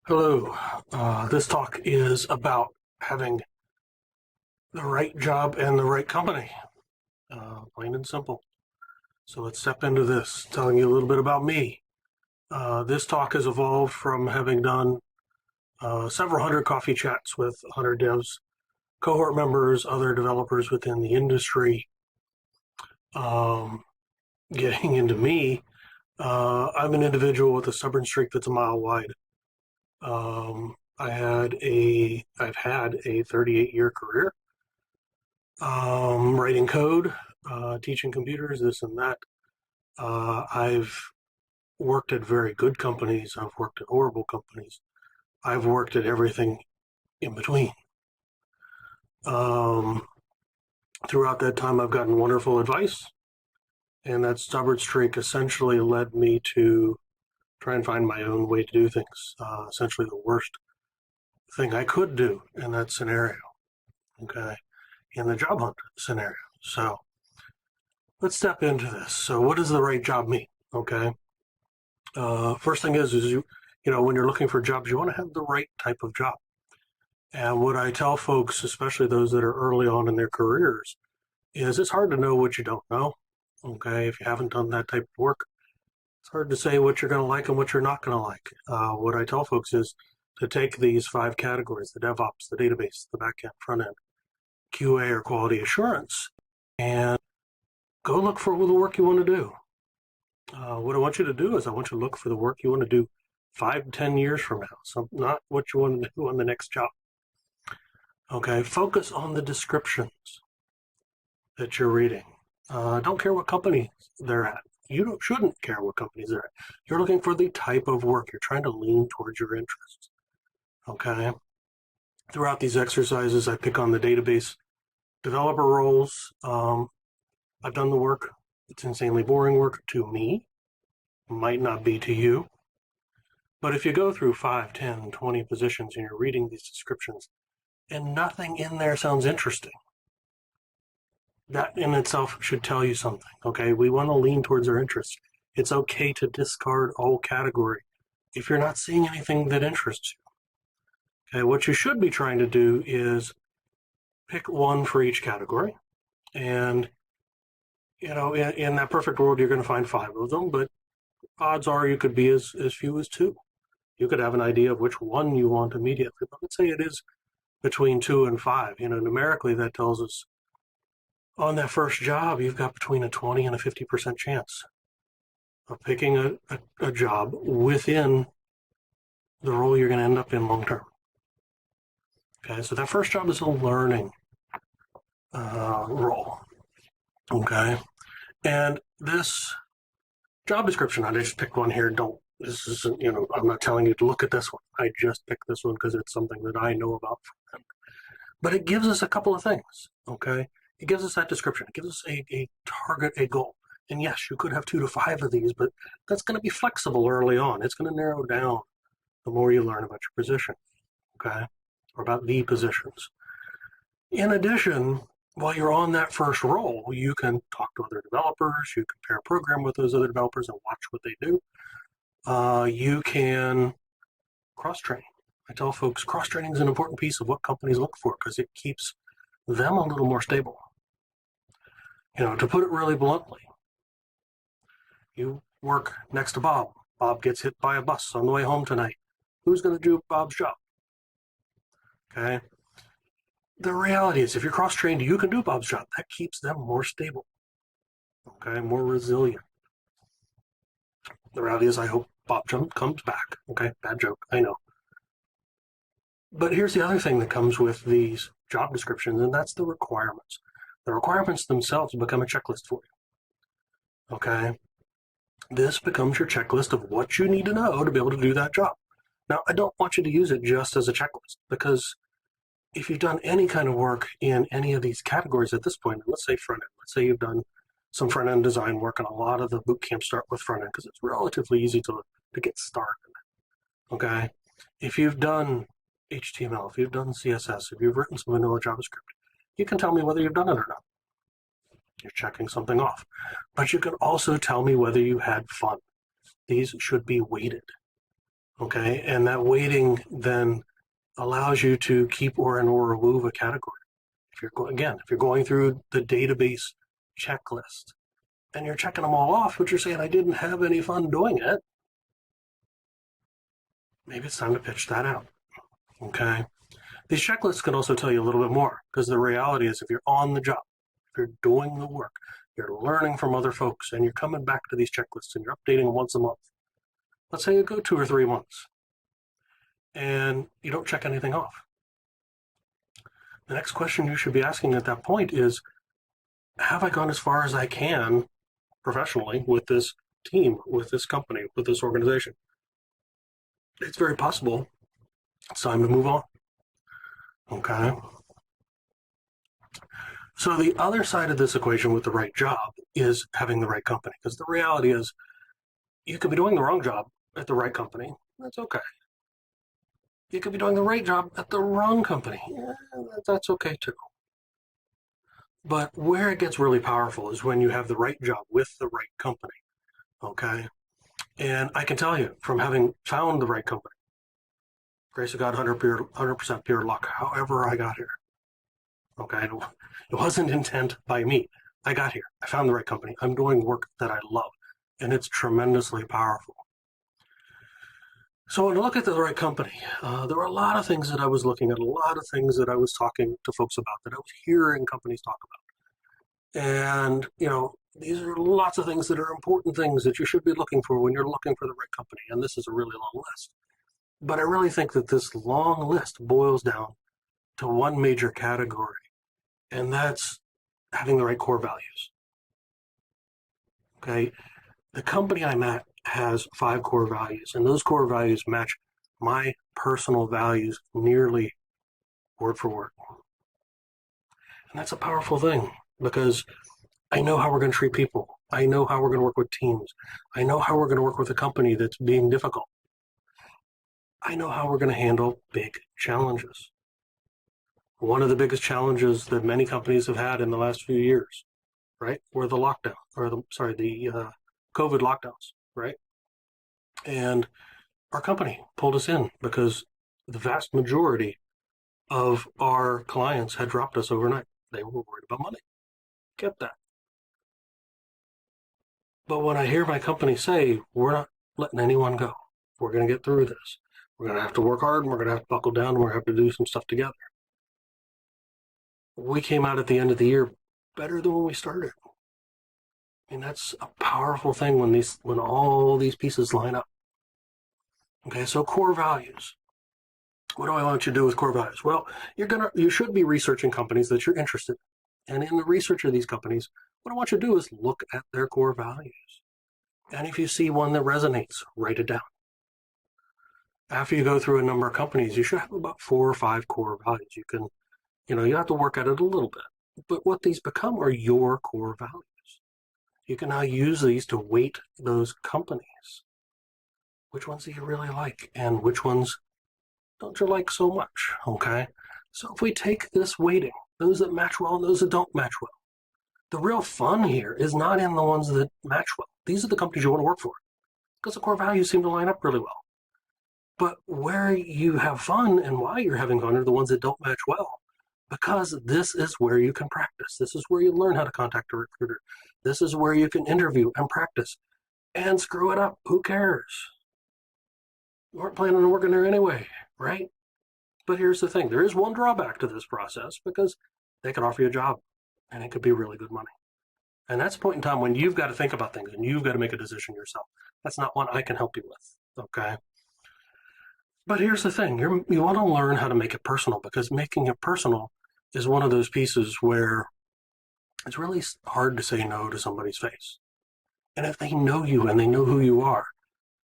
Hello. This talk is about having the right job and the right company, plain and simple. So let's step into this, telling you a little bit about me. This talk has evolved from having done several hundred coffee chats with 100 devs, cohort members, other developers within the industry. Getting into me, I'm an individual with a stubborn streak that's a mile wide. I've had a 38-year career, writing code, teaching computers, this and that. I've worked at very good companies. I've worked at horrible companies. I've worked at everything in between. Throughout that time, I've gotten wonderful advice, and that stubborn streak essentially led me to try and find my own way to do things. Essentially, the worst thing I could do in that scenario, okay, in the job hunt scenario. So let's step into this. So what does the right job mean? Okay. First thing is you know, when you're looking for jobs, you want to have the right type of job. And what I tell folks, especially those that are early on in their careers, is it's hard to know what you don't know. Okay. If you haven't done that type of work, it's hard to say what you're going to like and what you're not going to like. What I tell folks is to take these 5 categories, the DevOps, the database, the backend, front end, QA or quality assurance, and go look for the work you want to do. What I want you to do is I want you to look for the work you want to do 5 to 10 years from now. So not what you want to do on the next job. Okay, focus on the descriptions that you're reading. Don't care what company they're at. You shouldn't care what companies they're at. You're looking for the type of work. You're trying to lean towards your interests. Okay. Throughout these exercises, I pick on the database developer roles. I've done the work. It's insanely boring work to me. Might not be to you. But if you go through 5, 10, 20 positions and you're reading these descriptions and nothing in there sounds interesting, that in itself should tell you something. Okay, we want to lean towards our interests. It's okay to discard all category if you're not seeing anything that interests you. Okay, what you should be trying to do is pick one for each category. And, you know, in that perfect world, you're going to find 5 of them, but odds are you could be as few as 2. You could have an idea of which one you want immediately, but let's say it is between 2 and 5. You know, numerically, that tells us on that first job, you've got between a 20 and a 50% chance of picking a job within the role you're going to end up in long term. Okay, so that first job is a learning role. Okay, and this job description, I just picked one here. This isn't, you know, I'm not telling you to look at this one. I just picked this one because it's something that I know about. But it gives us a couple of things, okay? It gives us that description. It gives us a target, a goal. And yes, you could have 2 to 5 of these, but that's going to be flexible early on. It's going to narrow down the more you learn about your position, okay? Or about the positions. In addition, while you're on that first role, you can talk to other developers, you can pair a program with those other developers and watch what they do. You can cross-train. I tell folks cross-training is an important piece of what companies look for because it keeps them a little more stable. You know, to put it really bluntly, you work next to Bob. Bob gets hit by a bus on the way home tonight. Who's going to do Bob's job? Okay. The reality is if you're cross-trained, you can do Bob's job. That keeps them more stable. Okay, more resilient. The reality is I hope Bob comes back. Okay, bad joke, I know. But here's the other thing that comes with these job descriptions, and that's the requirements. The requirements themselves become a checklist for you. Okay? This becomes your checklist of what you need to know to be able to do that job. Now, I don't want you to use it just as a checklist, because if you've done any kind of work in any of these categories at this point, let's say front end, let's say you've done some front end design work, and a lot of the boot camps start with front end because it's relatively easy to get started. Okay? If you've done HTML, if you've done CSS, if you've written some vanilla JavaScript, you can tell me whether you've done it or not. You're checking something off. But you can also tell me whether you had fun. These should be weighted. Okay. And that weighting then allows you to keep or remove a category. If you're going through the database checklist and you're checking them all off, but you're saying, I didn't have any fun doing it, maybe it's time to pitch that out. Okay. These checklists can also tell you a little bit more, because the reality is if you're on the job, if you're doing the work, you're learning from other folks, and you're coming back to these checklists and you're updating them once a month. Let's say you go 2 or 3 months and you don't check anything off. The next question you should be asking at that point is, have I gone as far as I can professionally with this team, with this company, with this organization? It's very possible it's time to move on. Okay. So the other side of this equation with the right job is having the right company, because the reality is you could be doing the wrong job at the right company. That's okay. You could be doing the right job at the wrong company. Yeah, that's okay too. But where it gets really powerful is when you have the right job with the right company. Okay. And I can tell you from having found the right company, grace of God, 100% pure luck, however I got here. Okay. It wasn't intent by me. I got here. I found the right company. I'm doing work that I love, and it's tremendously powerful. So when I look at the right company, there were a lot of things that I was looking at, a lot of things that I was talking to folks about, that I was hearing companies talk about. And, these are lots of things that are important things that you should be looking for when you're looking for the right company. And this is a really long list. But I really think that this long list boils down to one major category, and that's having the right core values. Okay. The company I'm at has 5 core values, and those core values match my personal values nearly word for word. And that's a powerful thing, because I know how we're going to treat people. I know how we're going to work with teams. I know how we're going to work with a company that's being difficult. I know how we're going to handle big challenges. One of the biggest challenges that many companies have had in the last few years, right, were the lockdown, or the COVID lockdowns, right? And our company pulled us in because the vast majority of our clients had dropped us overnight. They were worried about money. Get that. But when I hear my company say, we're not letting anyone go, we're going to get through this, we're going to have to work hard, and we're going to have to buckle down, and we're going to have to do some stuff together. We came out at the end of the year better than when we started. I mean, that's a powerful thing when all these pieces line up. Okay, so core values. What do I want you to do with core values? Well, you should be researching companies that you're interested in. And in the research of these companies, what I want you to do is look at their core values. And if you see one that resonates, write it down. After you go through a number of companies, you should have about 4 or 5 core values. You have to work at it a little bit. But what these become are your core values. You can now use these to weight those companies. Which ones do you really like, and which ones don't you like so much? Okay. So if we take this weighting, those that match well and those that don't match well, the real fun here is not in the ones that match well. These are the companies you want to work for, because the core values seem to line up really well. But where you have fun and why you're having fun are the ones that don't match well, because this is where you can practice. This is where you learn how to contact a recruiter. This is where you can interview and practice and screw it up. Who cares? You weren't planning on working there anyway, right? But here's the thing. There is one drawback to this process, because they can offer you a job and it could be really good money. And that's a point in time when you've got to think about things and you've got to make a decision yourself. That's not one I can help you with, okay? But here's the thing. You want to learn how to make it personal, because making it personal is one of those pieces where it's really hard to say no to somebody's face. And if they know you and they know who you are,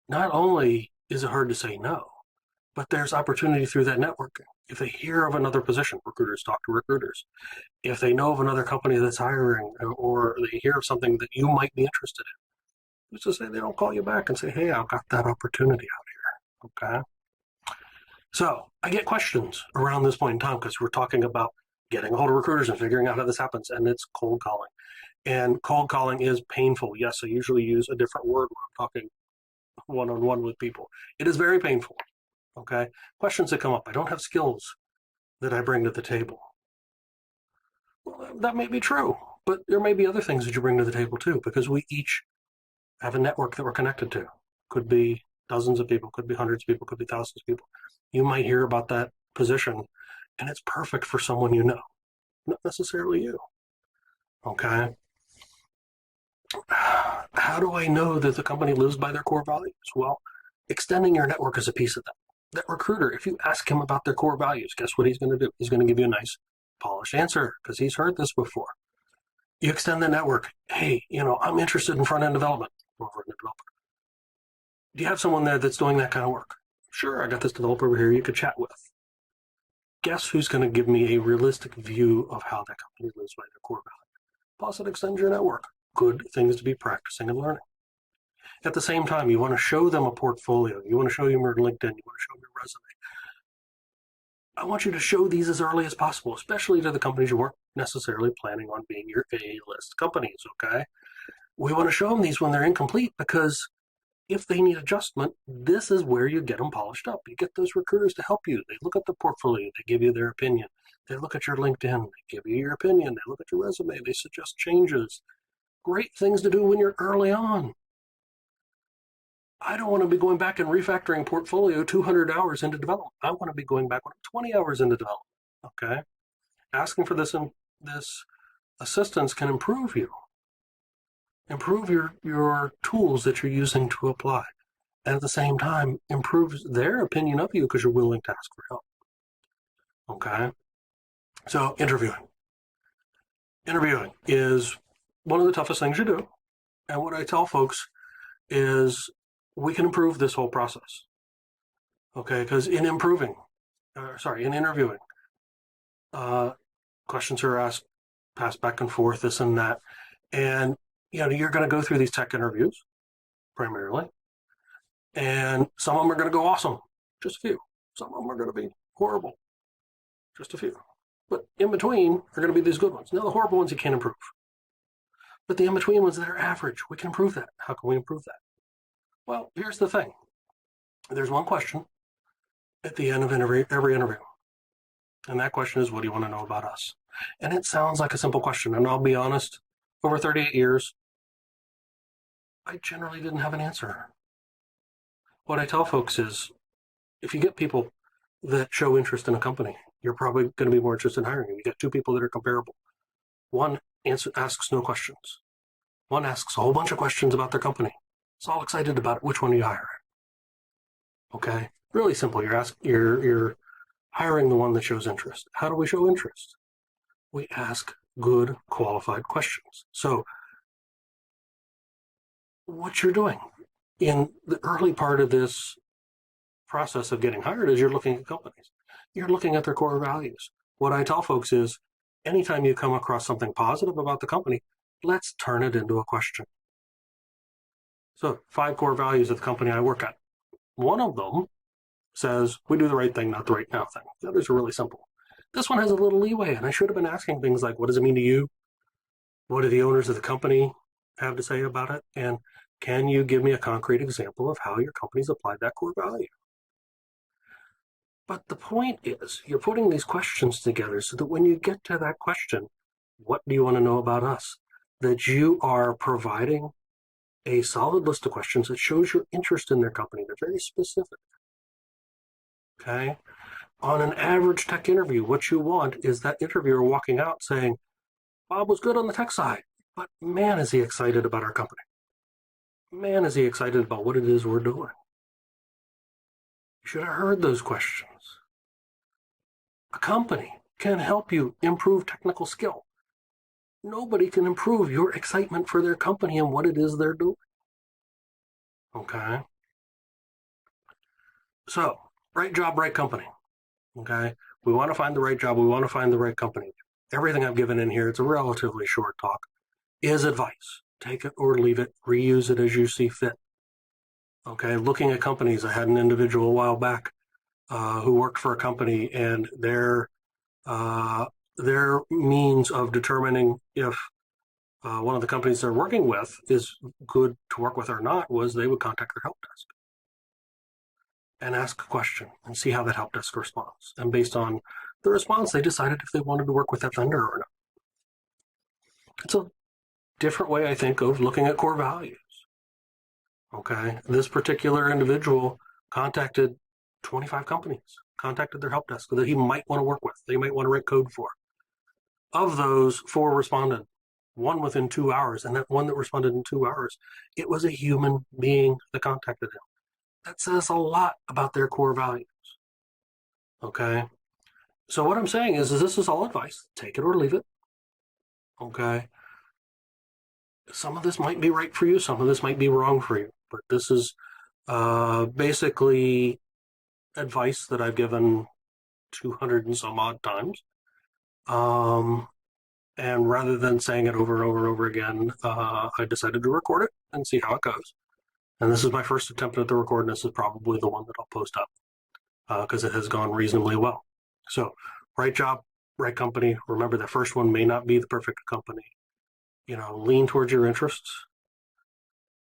not only is it hard to say no, but there's opportunity through that networking. If they hear of another position, recruiters talk to recruiters. If they know of another company that's hiring, or they hear of something that you might be interested in, just to say they don't call you back and say, hey, I've got that opportunity out here, okay? So I get questions around this point in time, because we're talking about getting a hold of recruiters and figuring out how this happens, and it's cold calling. And cold calling is painful. Yes, I usually use a different word when I'm talking one-on-one with people. It is very painful. Okay. Questions that come up. I don't have skills that I bring to the table. Well, that may be true, but there may be other things that you bring to the table too, because we each have a network that we're connected to. Could be dozens of people, could be hundreds of people, could be thousands of people. You might hear about that position and it's perfect for someone you know, not necessarily you. Okay. How do I know that the company lives by their core values? Well, extending your network is a piece of that. That recruiter, if you ask him about their core values, guess what he's going to do? He's going to give you a nice, polished answer because he's heard this before. You extend the network. Hey, I'm interested in front-end development. Do you have someone there that's doing that kind of work? Sure, I got this developer over here you could chat with. Guess who's going to give me a realistic view of how that company lives by their core value? Plus, it extends your network. Good things to be practicing and learning. At the same time, you want to show them a portfolio. You want to show them your LinkedIn. You want to show them your resume. I want you to show these as early as possible, especially to the companies you weren't necessarily planning on being your A-list companies, okay? We want to show them these when they're incomplete because if they need adjustment, this is where you get them polished up. You get those recruiters to help you. They look at the portfolio. They give you their opinion. They look at your LinkedIn. They give you your opinion. They look at your resume. They suggest changes. Great things to do when you're early on. I don't want to be going back and refactoring portfolio 200 hours into development. I want to be going back 20 hours into development. Okay, asking for this assistance can improve you, improve your tools that you're using to apply, and at the same time improves their opinion of you because you're willing to ask for help. Okay, so interviewing is one of the toughest things you do, and what I tell folks is we can improve this whole process. Okay, because in interviewing, questions are asked, passed back and forth, this and that, and you're going to go through these tech interviews primarily, and some of them are going to go awesome, just a few. Some of them are going to be horrible, just a few. But in between are going to be these good ones. Now, the horrible ones you can't improve, but the in between ones that are average, we can improve that. How can we improve that? Well, here's the thing. There's one question at the end of every interview. And that question is, what do you want to know about us? And it sounds like a simple question. And I'll be honest, over 38 years, I generally didn't have an answer. What I tell folks is, if you get people that show interest in a company, you're probably going to be more interested in hiring them. You get two people that are comparable. One asks no questions. One asks a whole bunch of questions about their company. It's all excited about it. Which one are you hiring? Okay, really simple. You're hiring the one that shows interest. How do we show interest? We ask good, qualified questions. So, what you're doing in the early part of this process of getting hired is you're looking at companies. You're looking at their core values. What I tell folks is, anytime you come across something positive about the company, let's turn it into a question. So 5 core values of the company I work at. One of them says, we do the right thing, not the right now thing. The others are really simple. This one has a little leeway, and I should have been asking things like, what does it mean to you? What do the owners of the company have to say about it? And can you give me a concrete example of how your company's applied that core value? But the point is, you're putting these questions together so that when you get to that question, what do you want to know about us? That you are providing a solid list of questions that shows your interest in their company. They're very specific. Okay? On an average tech interview, what you want is that interviewer walking out saying, Bob was good on the tech side, but man, is he excited about our company. Man, is he excited about what it is we're doing. You should have heard those questions. A company can help you improve technical skill. Nobody can improve your excitement for their company and what it is they're doing. Okay? So, right job, right company. Okay? We want to find the right job. We want to find the right company. Everything I've given in here, it's a relatively short talk, is advice. Take it or leave it. Reuse it as you see fit. Okay? Looking at companies, I had an individual a while back who worked for a company, and their means of determining if one of the companies they're working with is good to work with or not, was they would contact their help desk and ask a question and see how that help desk responds. And based on the response, they decided if they wanted to work with that vendor or not. It's a different way, I think, of looking at core values. Okay. This particular individual contacted 25 companies, contacted their help desk that he might want to work with, they might want to write code for. Of those, 4 responded, 1 within 2 hours, and that one that responded in 2 hours, it was a human being that contacted him. That says a lot about their core values. Okay. So what I'm saying is this is all advice. Take it or leave it. Okay. Some of this might be right for you. Some of this might be wrong for you. But this is basically advice that I've given 200 and some odd times. And rather than saying it over and over and over again, I decided to record it and see how it goes. And this is my first attempt at the record, and this is probably the one that I'll post up because it has gone reasonably well. So, right job, right company. Remember, the first one may not be the perfect company. Lean towards your interests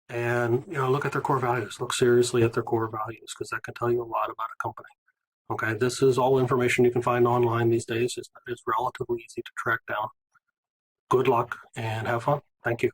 and, look at their core values. Look seriously at their core values because that can tell you a lot about a company. Okay, this is all information you can find online these days. It's relatively easy to track down. Good luck and have fun. Thank you.